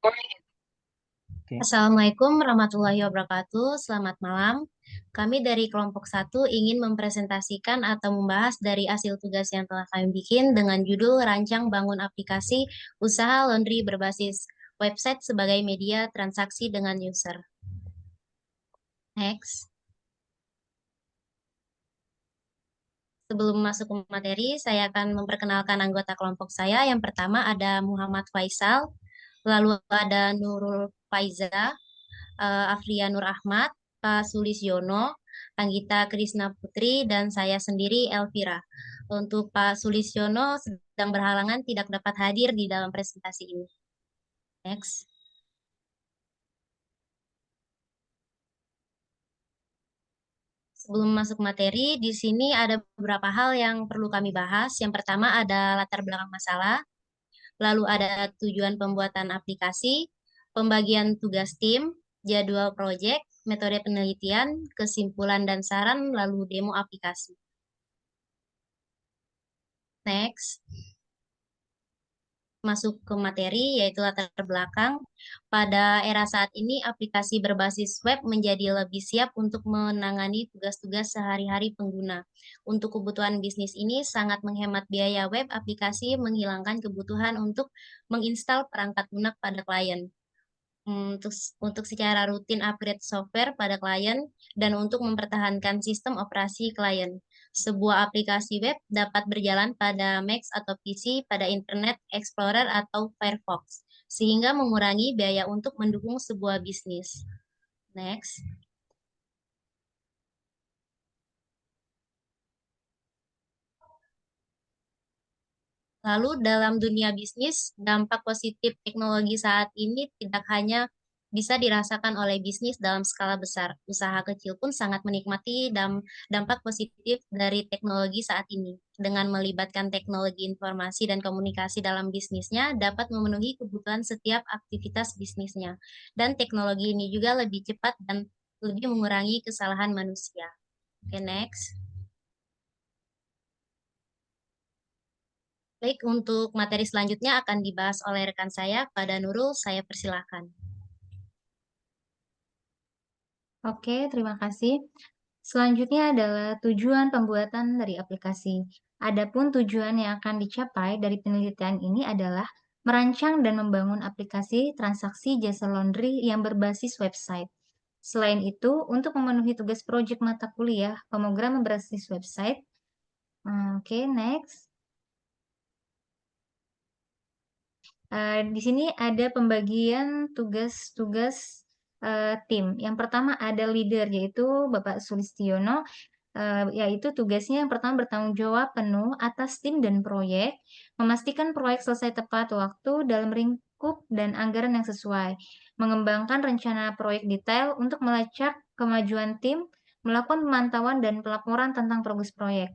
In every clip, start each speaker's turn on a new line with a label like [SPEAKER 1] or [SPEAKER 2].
[SPEAKER 1] Oke.
[SPEAKER 2] Assalamualaikum warahmatullahi wabarakatuh. Selamat malam. Kami dari kelompok satu ingin mempresentasikan atau membahas dari hasil tugas yang telah kami bikin dengan judul Rancang Bangun Aplikasi Usaha Laundry Berbasis Website sebagai Media Transaksi dengan User. Next. Sebelum masuk ke materi, saya akan memperkenalkan anggota kelompok saya. Yang pertama ada Muhammad Faisal, lalu ada Nurul Faiza, Afria Nur Ahmad, Pak Sulisyono, Anggita Krisna Putri, dan saya sendiri Elvira. Untuk Pak Sulisyono sedang berhalangan tidak dapat hadir di dalam presentasi ini. Next. Sebelum masuk materi, di sini ada beberapa hal yang perlu kami bahas. Yang pertama ada latar belakang masalah, lalu ada tujuan pembuatan aplikasi, pembagian tugas tim, jadwal proyek, metode penelitian, kesimpulan dan saran, lalu demo aplikasi. Next, masuk ke materi yaitu latar belakang. Pada era saat ini, aplikasi berbasis web menjadi lebih siap untuk menangani tugas-tugas sehari-hari pengguna. Untuk kebutuhan bisnis ini sangat menghemat biaya web aplikasi, menghilangkan kebutuhan untuk menginstal perangkat lunak pada klien. Untuk secara rutin upgrade software pada klien dan untuk mempertahankan sistem operasi klien. Sebuah aplikasi web dapat berjalan pada Mac atau PC pada Internet Explorer atau Firefox, sehingga mengurangi biaya untuk mendukung sebuah bisnis. Next. Lalu dalam dunia bisnis, dampak positif teknologi saat ini tidak hanya bisa dirasakan oleh bisnis dalam skala besar. Usaha kecil pun sangat menikmati dampak positif dari teknologi saat ini. Dengan melibatkan teknologi informasi dan komunikasi dalam bisnisnya, dapat memenuhi kebutuhan setiap aktivitas bisnisnya. Dan teknologi ini juga lebih cepat dan lebih mengurangi kesalahan manusia. Oke, next. Baik, untuk materi selanjutnya akan dibahas oleh rekan saya, pada Nurul, saya persilahkan.
[SPEAKER 3] Oke, terima kasih. Selanjutnya adalah tujuan pembuatan dari aplikasi. Adapun tujuan yang akan dicapai dari penelitian ini adalah merancang dan membangun aplikasi transaksi jasa laundry yang berbasis website. Selain itu, untuk memenuhi tugas proyek mata kuliah pemrograman berbasis website. Oke, next. Di sini ada pembagian tugas-tugas tim. Yang pertama ada leader, yaitu Bapak Sulistiono, yaitu tugasnya yang pertama bertanggung jawab penuh atas tim dan proyek, memastikan proyek selesai tepat waktu dalam lingkup dan anggaran yang sesuai, mengembangkan rencana proyek detail untuk melacak kemajuan tim, melakukan pemantauan dan pelaporan tentang progres proyek.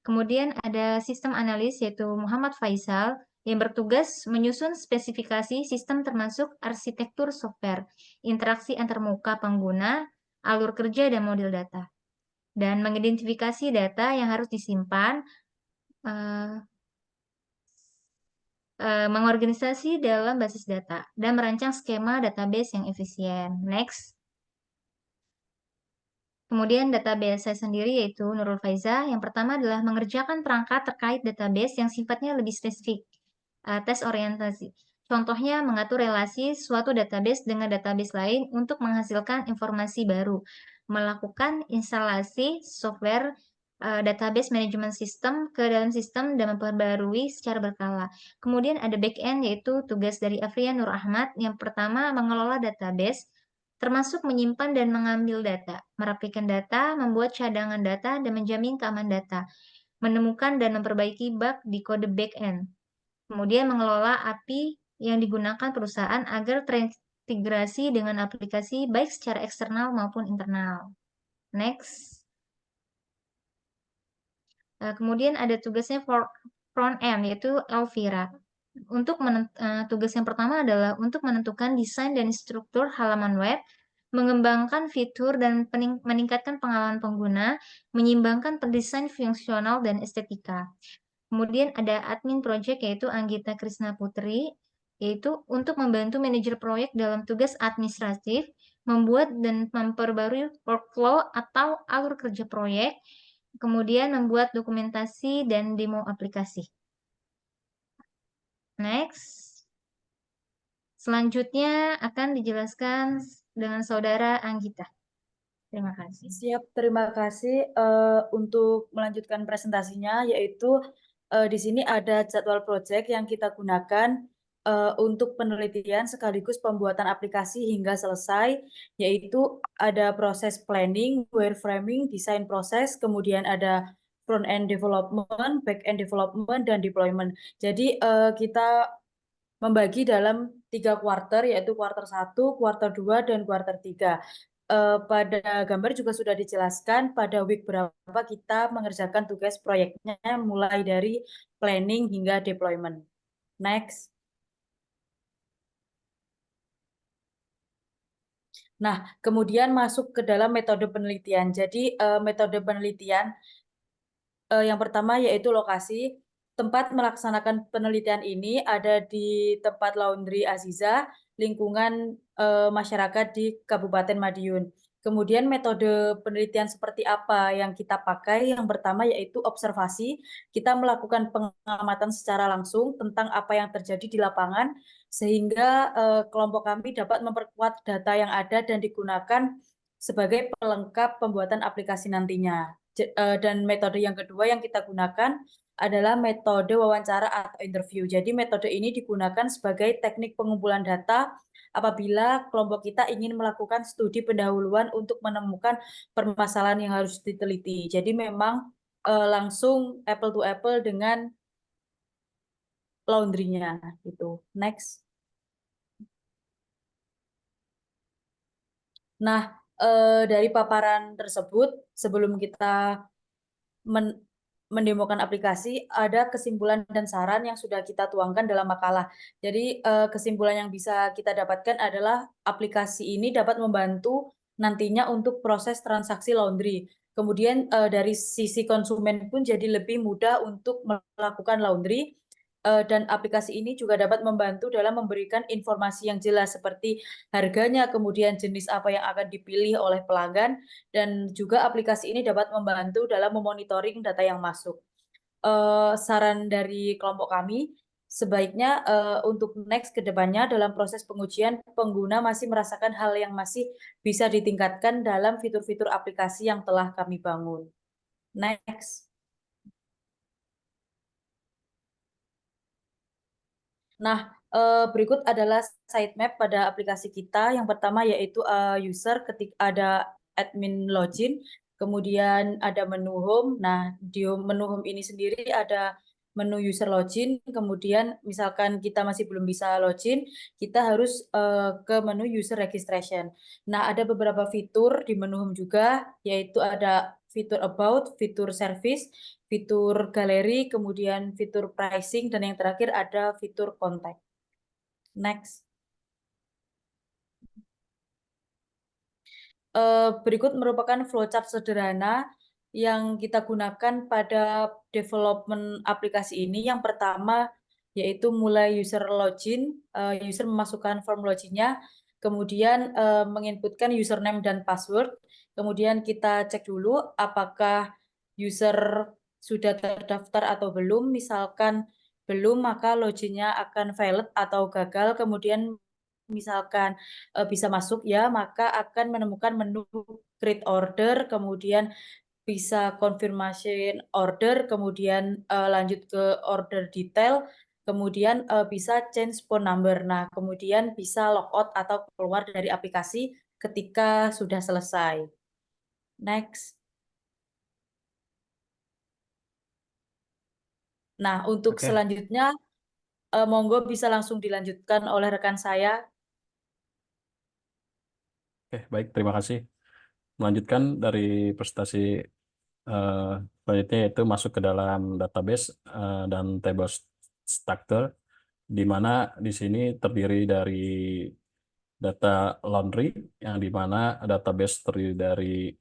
[SPEAKER 3] Kemudian ada sistem analis yaitu Muhammad Faisal yang bertugas menyusun spesifikasi sistem termasuk arsitektur software, interaksi antarmuka pengguna, alur kerja dan model data, dan mengidentifikasi data yang harus disimpan, eh, mengorganisasi dalam basis data, dan merancang skema database yang efisien. Next. Kemudian database saya sendiri yaitu Nurul Faiza. Yang pertama adalah mengerjakan perangkat terkait database yang sifatnya lebih spesifik. Tes orientasi. Contohnya mengatur relasi suatu database dengan database lain untuk menghasilkan informasi baru. Melakukan instalasi software database management system ke dalam sistem dan memperbarui secara berkala. Kemudian ada backend yaitu tugas dari Afria Nur Ahmad. Yang pertama mengelola database termasuk menyimpan dan mengambil data, merapikan data, membuat cadangan data, dan menjamin keamanan data, menemukan dan memperbaiki bug di kode back-end, kemudian mengelola API yang digunakan perusahaan agar terintegrasi dengan aplikasi baik secara eksternal maupun internal. Next. Kemudian ada tugasnya front end, yaitu Elvira. Tugas yang pertama adalah untuk menentukan desain dan struktur halaman web, mengembangkan fitur dan meningkatkan pengalaman pengguna, menyimbangkan pendesain fungsional dan estetika. Kemudian ada admin project yaitu Anggita Krisna Putri. yaitu untuk membantu manajer proyek dalam tugas administratif, membuat dan memperbarui workflow atau alur kerja proyek, kemudian membuat dokumentasi dan demo aplikasi. Next. Selanjutnya akan dijelaskan dengan Saudara Anggita. Terima kasih.
[SPEAKER 1] Siap, terima kasih. Untuk melanjutkan presentasinya, yaitu di sini ada jadwal proyek yang kita gunakan untuk penelitian sekaligus pembuatan aplikasi hingga selesai, yaitu ada proses planning, wireframing, desain proses, kemudian ada front-end development, back-end development, dan deployment. Jadi kita membagi dalam 3 kuarter, yaitu kuarter 1, kuarter 2, dan kuarter 3. Pada gambar juga sudah dijelaskan pada week berapa kita mengerjakan tugas proyeknya mulai dari planning hingga deployment. Next. Nah, kemudian masuk ke dalam metode penelitian. Jadi metode penelitian yang pertama yaitu lokasi. Tempat melaksanakan penelitian ini ada di tempat Laundry Aziza, lingkungan masyarakat di Kabupaten Madiun. Kemudian metode penelitian seperti apa yang kita pakai? Yang pertama yaitu observasi. Kita melakukan pengamatan secara langsung tentang apa yang terjadi di lapangan, sehingga kelompok kami dapat memperkuat data yang ada dan digunakan sebagai pelengkap pembuatan aplikasi nantinya. Dan metode yang kedua yang kita gunakan adalah metode wawancara atau interview. Jadi metode ini digunakan sebagai teknik pengumpulan data apabila kelompok kita ingin melakukan studi pendahuluan untuk menemukan permasalahan yang harus diteliti. Jadi memang langsung apple to apple dengan laundry-nya gitu. Next. Nah, dari paparan tersebut sebelum kita mendemokan aplikasi, ada kesimpulan dan saran yang sudah kita tuangkan dalam makalah. Jadi kesimpulan yang bisa kita dapatkan adalah aplikasi ini dapat membantu nantinya untuk proses transaksi laundry. Kemudian dari sisi konsumen pun jadi lebih mudah untuk melakukan laundry. Dan aplikasi ini juga dapat membantu dalam memberikan informasi yang jelas seperti harganya, kemudian jenis apa yang akan dipilih oleh pelanggan, dan juga aplikasi ini dapat membantu dalam memonitoring data yang masuk. Saran dari kelompok kami, sebaiknya untuk next ke depannya dalam proses pengujian, pengguna masih merasakan hal yang masih bisa ditingkatkan dalam fitur-fitur aplikasi yang telah kami bangun. Next. Nah, berikut adalah sitemap pada aplikasi kita. Yang pertama yaitu user ketika ada admin login, kemudian ada menu home. Nah, di menu home ini sendiri ada menu user login, kemudian misalkan kita masih belum bisa login, kita harus ke menu user registration. Nah, ada beberapa fitur di menu home juga, yaitu ada fitur about, fitur service, fitur galeri, kemudian fitur pricing, dan yang terakhir ada fitur contact. Next. Berikut merupakan flowchart sederhana yang kita gunakan pada development aplikasi ini. Yang pertama yaitu mulai user login, user memasukkan form loginnya, kemudian menginputkan username dan password, kemudian kita cek dulu apakah user sudah terdaftar atau belum. Misalkan belum, maka loginnya akan valid atau gagal, kemudian misalkan bisa masuk ya, maka akan menemukan menu create order, kemudian bisa confirmation order, kemudian lanjut ke order detail, kemudian bisa change phone number. Nah, kemudian bisa logout atau keluar dari aplikasi ketika sudah selesai. Next. Nah, untuk selanjutnya monggo bisa langsung dilanjutkan oleh rekan saya.
[SPEAKER 4] Oke, baik, terima kasih. Melanjutkan dari presentasi selanjutnya yaitu masuk ke dalam database dan table structure, di mana di sini terdiri dari data laundry, yang di mana database terdiri dari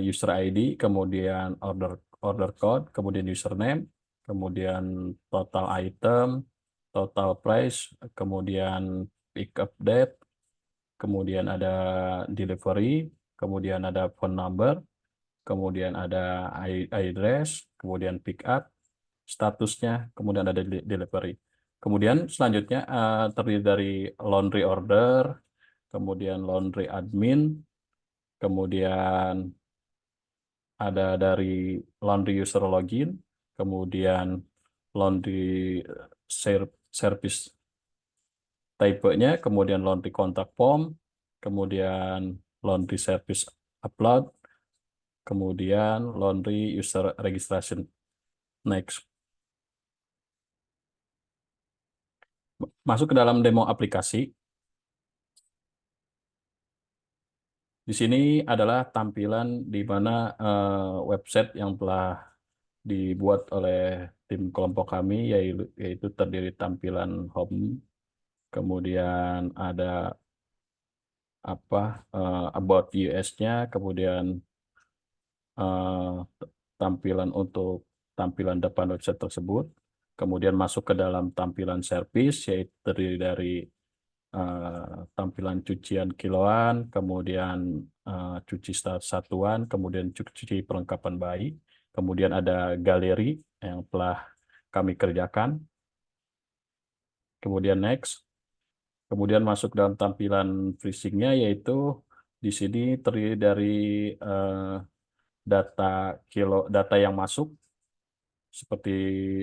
[SPEAKER 4] user ID, kemudian order code, kemudian username, kemudian total item, total price, kemudian pick up date, kemudian ada delivery, kemudian ada phone number, kemudian ada address, kemudian pick up, statusnya, kemudian ada delivery. Kemudian selanjutnya terdiri dari laundry order, kemudian laundry admin, kemudian ada dari laundry user login, kemudian laundry service type-nya, kemudian laundry contact form, kemudian laundry service upload, kemudian laundry user registration. Next. Masuk ke dalam demo aplikasi. Di sini adalah tampilan di mana website yang telah dibuat oleh tim kelompok kami, yaitu terdiri tampilan home, kemudian ada about US-nya, kemudian tampilan untuk tampilan depan website tersebut, kemudian masuk ke dalam tampilan service, yaitu terdiri dari tampilan cucian kiloan, kemudian cuci satuan, kemudian cuci perlengkapan bayi, kemudian ada galeri yang telah kami kerjakan, kemudian next, kemudian masuk dalam tampilan freezing-nya, yaitu di sini terdiri dari data yang masuk seperti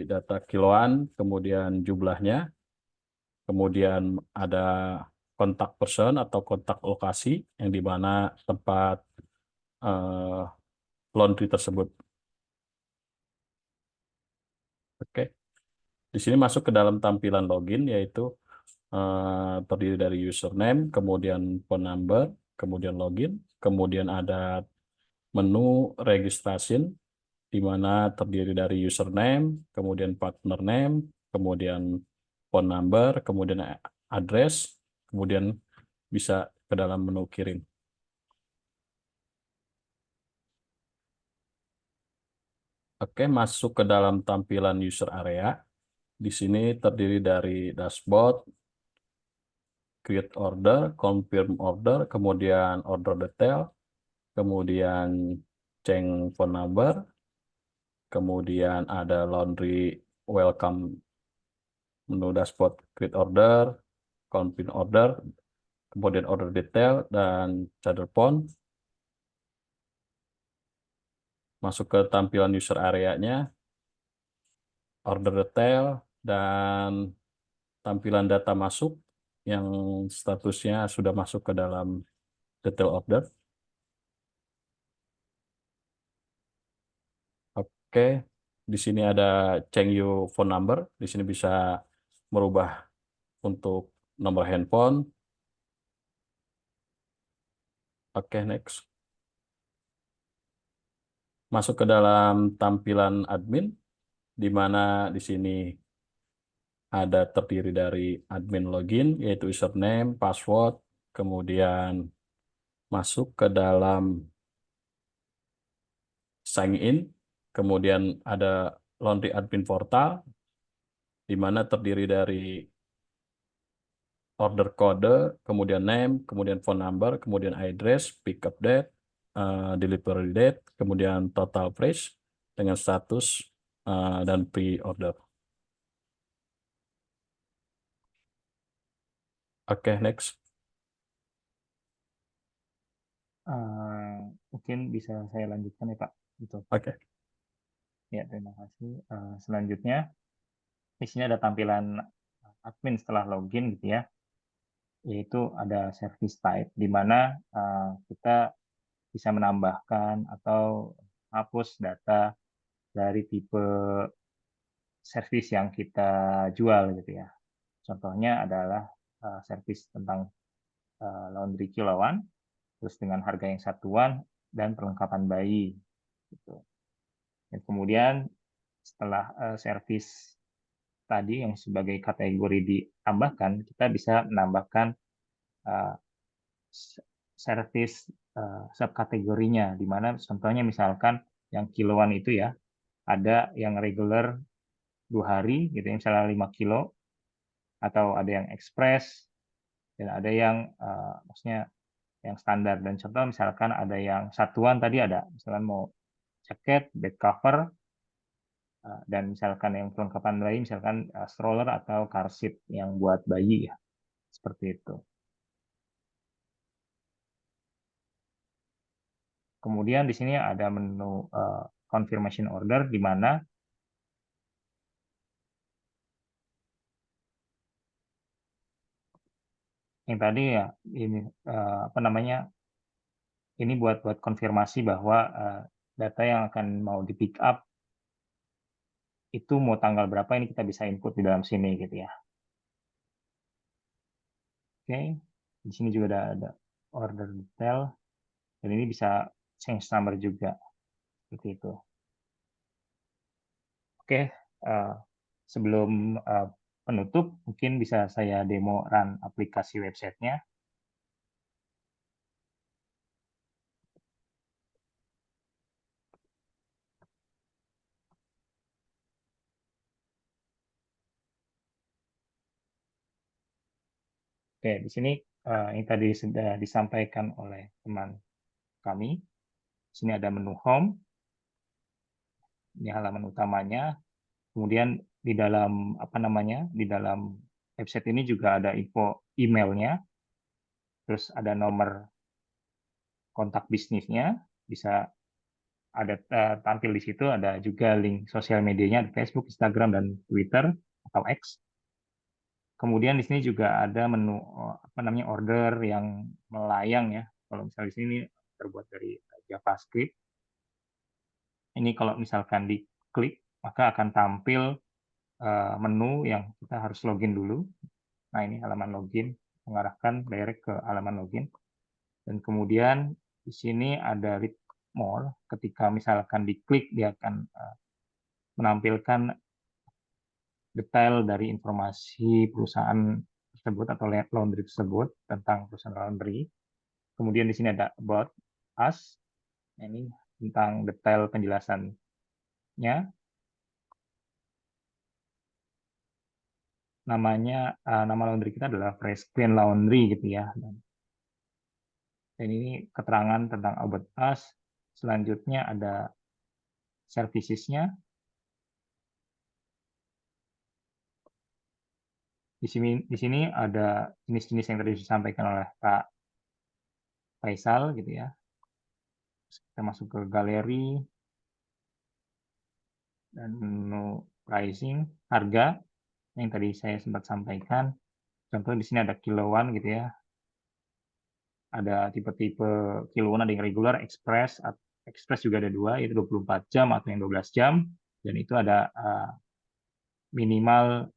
[SPEAKER 4] data kiloan, kemudian jumlahnya, kemudian ada kontak person atau kontak lokasi yang di mana tempat laundry tersebut. Oke, di sini masuk ke dalam tampilan login, yaitu terdiri dari username, kemudian phone number, kemudian login, kemudian ada menu registration di mana terdiri dari username, kemudian partner name, kemudian phone number, kemudian address, kemudian bisa ke dalam menu kirim. Oke, masuk ke dalam tampilan user area. Di sini terdiri dari dashboard, create order, confirm order, kemudian order detail, kemudian change phone number, kemudian ada laundry welcome, menu dashboard, create order, confirm order, kemudian order detail, dan charger phone. Masuk ke tampilan user area-nya, order detail, dan tampilan data masuk yang statusnya sudah masuk ke dalam detail order. Oke, di sini ada change your phone number. Di sini bisa merubah untuk nomor handphone. Oke, next. Masuk ke dalam tampilan admin, di mana di sini ada terdiri dari admin login, yaitu username, password, kemudian masuk ke dalam sign in, kemudian ada laundry admin portal, di mana terdiri dari order kode, kemudian name, kemudian phone number, kemudian address, pick up date, delivery date, kemudian total price dengan status dan pre-order. Oke, next.
[SPEAKER 5] Mungkin bisa saya lanjutkan ya Pak. Gitu.
[SPEAKER 4] Oke.
[SPEAKER 5] Ya, terima kasih. Selanjutnya, di sini ada tampilan admin setelah login gitu ya, yaitu ada service type, di mana kita bisa menambahkan atau hapus data dari tipe service yang kita jual gitu ya. Contohnya adalah service tentang laundry kiloan, terus dengan harga yang satuan dan perlengkapan bayi. Gitu. Dan kemudian setelah service tadi yang sebagai kategori ditambahkan, kita bisa menambahkan service subkategorinya, di mana contohnya misalkan yang kiloan itu ya, ada yang regular 2 hari gitu ya, misalnya 5 kilo, atau ada yang express, dan ada yang maksudnya yang standar. Dan contoh misalkan ada yang satuan tadi ada, misalkan mau jaket, back cover, dan misalkan yang perlengkapan bayi, misalkan stroller atau car seat yang buat bayi ya, seperti itu. Kemudian di sini ada menu confirmation order, di mana yang tadi ya ini apa namanya, ini buat konfirmasi bahwa data yang akan mau di pick up itu mau tanggal berapa, ini kita bisa input di dalam sini gitu ya. Oke, di sini juga ada order detail, dan ini bisa change number juga, seperti itu. Oke, sebelum penutup, mungkin bisa saya demo run aplikasi websitenya. Oke, di sini yang tadi sudah disampaikan oleh teman kami. Di sini ada menu home, ini halaman utamanya. Kemudian di dalam apa namanya, di dalam website ini juga ada info emailnya, terus ada nomor kontak bisnisnya, bisa ada tampil di situ, ada juga link sosial medianya, Facebook, Instagram, dan Twitter atau X. Kemudian di sini juga ada menu apa namanya, order yang melayang ya. Kalau misalnya di sini terbuat dari JavaScript. Ini kalau misalkan diklik, maka akan tampil menu yang kita harus login dulu. Nah, ini halaman login, mengarahkan direct ke halaman login. Dan kemudian di sini ada read more. Ketika misalkan diklik, dia akan menampilkan detail dari informasi perusahaan tersebut atau laundry tersebut, tentang perusahaan laundry. Kemudian di sini ada about us. Ini tentang detail penjelasannya. Namanya, nama laundry kita adalah Fresh Clean Laundry gitu ya. Dan ini keterangan tentang about us. Selanjutnya ada servicesnya. Di sini ada jenis-jenis yang tadi disampaikan oleh Pak Faisal gitu ya. Kita masuk ke galeri dan menu pricing, harga yang tadi saya sempat sampaikan. Contoh di sini ada kiloan gitu ya. Ada tipe-tipe kiloan, ada yang regular, express. Express juga ada dua, yaitu 24 jam atau yang 12 jam. Dan itu ada minimalnya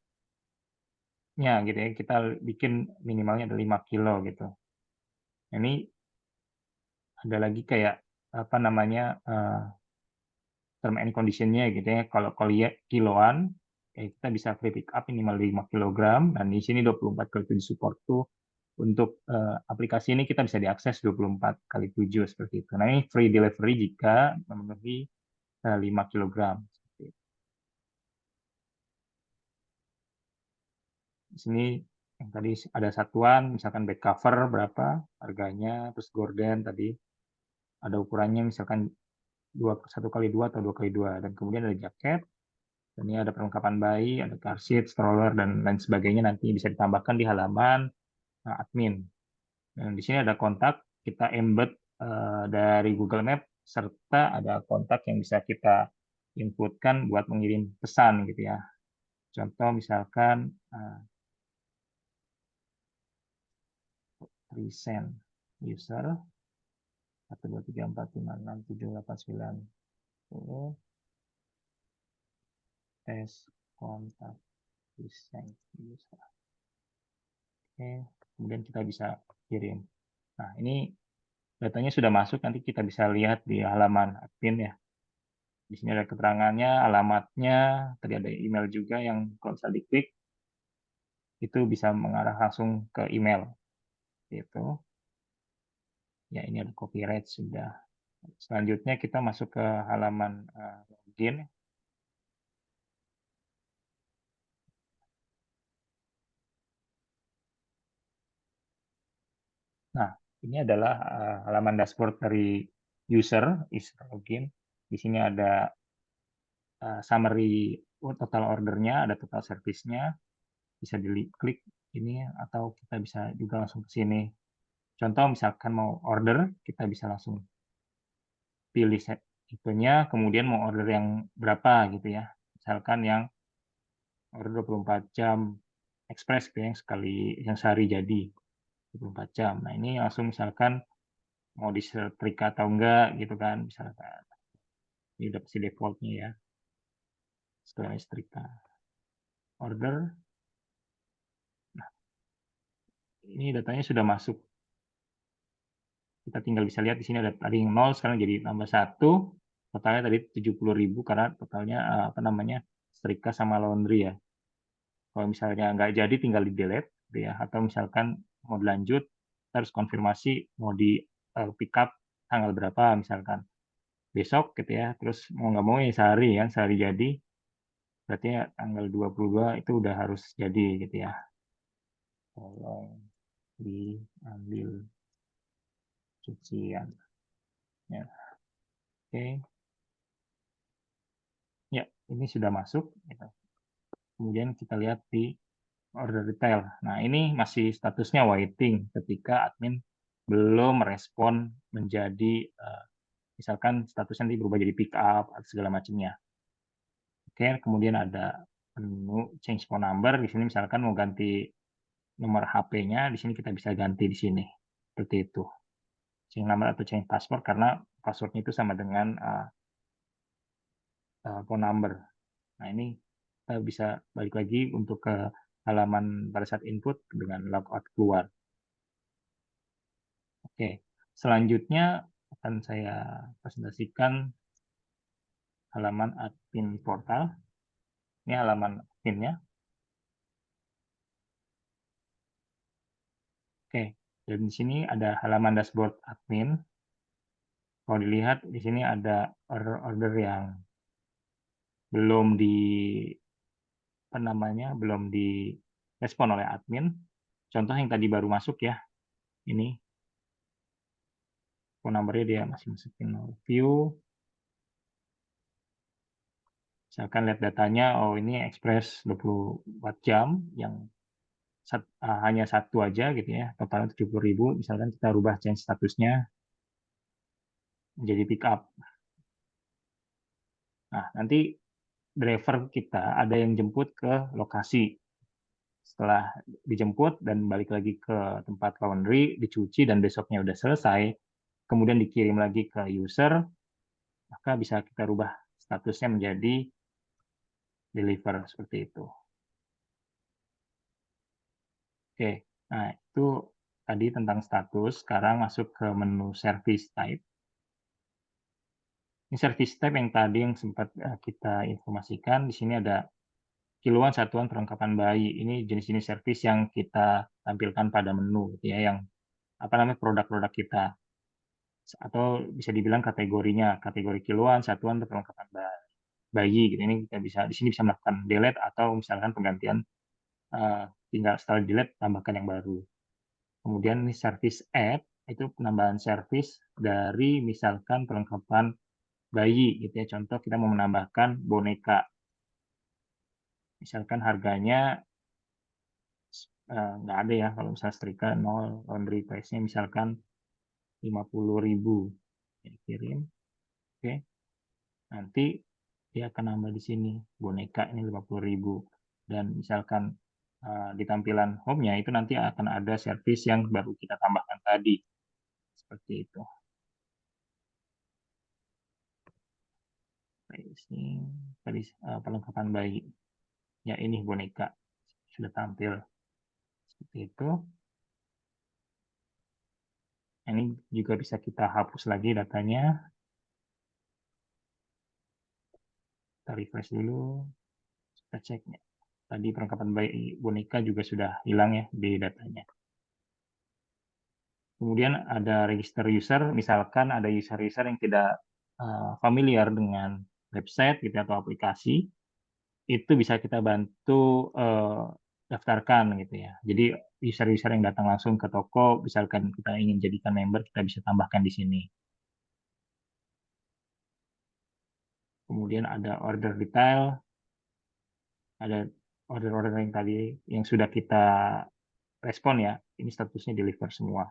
[SPEAKER 5] gitu ya. Kita bikin minimalnya ada 5 kilo gitu. Ini ada lagi kayak apa namanya, term and condition-nya gitu ya. Kalau kiloan, ya kita bisa free pick up minimal 5 kg, dan di sini 24 kali 7 support tuh. Untuk aplikasi ini kita bisa diakses 24 kali 7 seperti itu. Nah, ini free delivery jika memenuhi 5 kg. Di sini yang tadi ada satuan, misalkan back cover berapa harganya, terus gorden tadi ada ukurannya, misalkan 1x2 atau 2x2, dan kemudian ada jaket, dan ini ada perlengkapan bayi, ada car seat, stroller, dan lain sebagainya, nanti bisa ditambahkan di halaman admin. Dan di sini ada kontak, kita embed dari Google Map, serta ada kontak yang bisa kita inputkan buat mengirim pesan gitu ya. Contoh misalkan resend user 12345678910 tes kontak resend user. Oke, kemudian kita bisa kirim. Nah, ini datanya sudah masuk, nanti kita bisa lihat di halaman admin ya. Di sini ada keterangannya, alamatnya, tadi ada email juga yang kalau bisa diklik, itu bisa mengarah langsung ke email. Gitu. Ya, ini ada copyright sudah. Selanjutnya kita masuk ke halaman login. Nah, ini adalah halaman dashboard dari user login. Di sini ada summary total ordernya, ada total service-nya, bisa diklik ini atau kita bisa juga langsung ke sini. Contoh misalkan mau order, kita bisa langsung pilih tipenya, kemudian mau order yang berapa gitu ya. Misalkan yang order 24 jam express yang sehari jadi 24 jam. Nah, ini langsung misalkan mau disetrika atau enggak gitu kan, misalkan. Ini udah pasti defaultnya ya. Setelah setrika. Order. Nah, ini datanya sudah masuk. Kita tinggal bisa lihat di sini ada tadi yang 0, sekarang jadi tambah 1. Totalnya tadi 70.000 karena totalnya setrika sama laundry ya. Kalau misalnya nggak jadi tinggal di delete gitu ya, atau misalkan mau dilanjut harus konfirmasi mau di pick up tanggal berapa misalkan besok gitu ya, terus mau nggak mau ya sehari jadi berarti ya tanggal 22 itu udah harus jadi gitu ya. Tolong diambil cucian ya. Oke ya, ini sudah masuk gitu. Kemudian kita lihat di order detail. Nah, ini masih statusnya waiting ketika admin belum merespon menjadi misalkan statusnya nanti berubah jadi pick up atau segala macamnya. Oke, kemudian ada menu change phone number. Di sini misalkan mau ganti nomor HP-nya, di sini kita bisa ganti di sini. Seperti itu. Change number atau change password karena passwordnya itu sama dengan phone number. Nah, ini kita bisa balik lagi untuk ke halaman pada saat input dengan logout keluar. Oke, selanjutnya akan saya presentasikan halaman admin portal. Ini halaman adminnya. Oke, dan di sini ada halaman dashboard admin. Kalau dilihat di sini ada order-order yang belum belum direspon oleh admin. Contoh yang tadi baru masuk ya, ini phone number-nya dia masih masukin view. Misalkan lihat datanya, oh ini express 24 jam yang hanya satu aja gitu ya, totalnya 70.000. Misalkan kita rubah change statusnya menjadi pick up. Nah, nanti driver kita ada yang jemput ke lokasi. Setelah dijemput dan balik lagi ke tempat laundry, dicuci dan besoknya udah selesai, kemudian dikirim lagi ke user, maka bisa kita rubah statusnya menjadi deliver seperti itu. Oke, nah itu tadi tentang status. Sekarang masuk ke menu service type. Ini service type yang tadi yang sempat kita informasikan. Di sini ada kiloan satuan perlengkapan bayi. Ini jenis-jenis service yang kita tampilkan pada menu, gitu ya, yang produk-produk kita. Atau bisa dibilang kategorinya, kategori kiloan, satuan, perlengkapan bayi. Gitu. Ini kita bisa di sini bisa melakukan delete atau misalkan penggantian tinggal setelah delete tambahkan yang baru. Kemudian ini service add itu penambahan service dari misalkan perlengkapan bayi gitu ya. Contoh kita mau menambahkan boneka. Misalkan harganya nggak ada ya kalau misalnya setrika 0, laundry price-nya misalkan 50.000. Kirim. Oke. Nanti dia akan nambah di sini boneka ini 50.000 dan misalkan di tampilan home-nya itu nanti akan ada service yang baru kita tambahkan tadi. Seperti itu. Ini tadi perlengkapan bayi. Ya ini boneka sudah tampil seperti itu. Ini juga bisa kita hapus lagi datanya. Kita refresh dulu. Kita cek. Tadi perlengkapan bayi boneka juga sudah hilang ya di datanya. Kemudian ada register user. Misalkan ada user-user yang tidak familiar dengan website gitu atau aplikasi, itu bisa kita bantu daftarkan gitu ya. Jadi user-user yang datang langsung ke toko, misalkan kita ingin jadikan member, kita bisa tambahkan di sini. Kemudian ada order detail, ada order-order yang tadi yang sudah kita respon ya, ini statusnya deliver semua.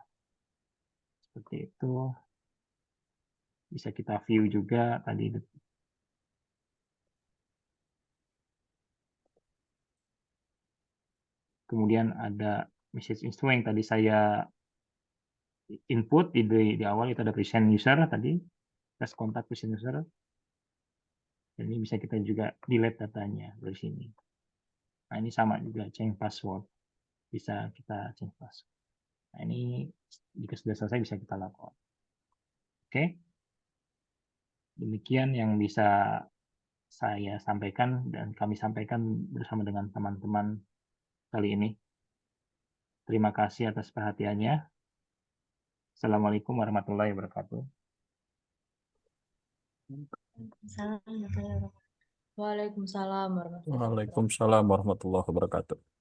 [SPEAKER 5] Seperti itu. Bisa kita view juga tadi. Kemudian ada message info yang tadi saya input di awal, itu ada present user tadi, tes kontak present user. Dan ini bisa kita juga delete datanya dari sini. Nah, ini sama juga change password. Bisa kita change password. Nah, ini jika sudah selesai bisa kita lakukan. Oke. Demikian yang bisa saya sampaikan dan kami sampaikan bersama dengan teman-teman kali ini. Terima kasih atas perhatiannya. Assalamualaikum warahmatullahi wabarakatuh.
[SPEAKER 2] Salam warahmatullahi wabarakatuh.
[SPEAKER 1] Waalaikumsalam warahmatullahi wabarakatuh.
[SPEAKER 4] Waalaikumsalam warahmatullahi wabarakatuh.